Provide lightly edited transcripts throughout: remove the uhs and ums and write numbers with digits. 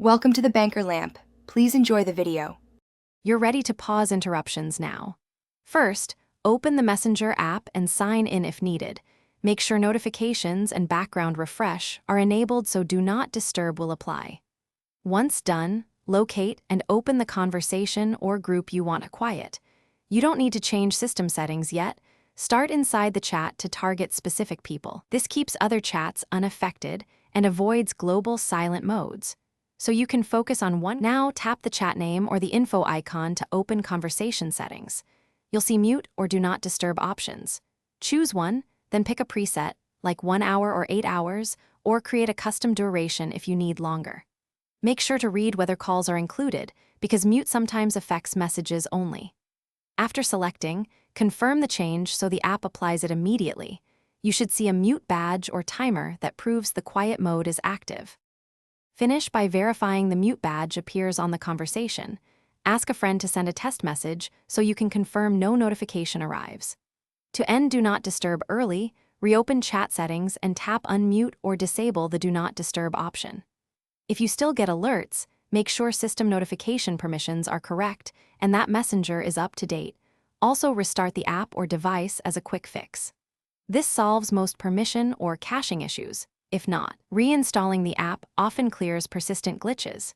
Welcome to the Banker Lamp. Please enjoy the video. You're ready to pause interruptions now. First, open the Messenger app and sign in if needed. Make sure notifications and background refresh are enabled so Do Not Disturb will apply. Once done, locate and open the conversation or group you want to quiet. You don't need to change system settings yet. Start inside the chat to target specific people. This keeps other chats unaffected and avoids global silent modes. So you can focus on one. Now tap the chat name or the info icon to open conversation settings. You'll see mute or do not disturb options. Choose one, then pick a preset, like 1 hour or 8 hours, or create a custom duration if you need longer. Make sure to read whether calls are included, because mute sometimes affects messages only. After selecting, confirm the change so the app applies it immediately. You should see a mute badge or timer that proves the quiet mode is active. Finish by verifying the mute badge appears on the conversation. Ask a friend to send a test message so you can confirm no notification arrives. To end Do Not Disturb early, reopen chat settings and tap Unmute or disable the Do Not Disturb option. If you still get alerts, make sure system notification permissions are correct and that Messenger is up to date. Also restart the app or device as a quick fix. This solves most permission or caching issues. If not, reinstalling the app often clears persistent glitches.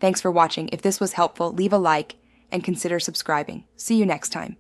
Thanks for watching. If this was helpful, leave a like and consider subscribing. See you next time.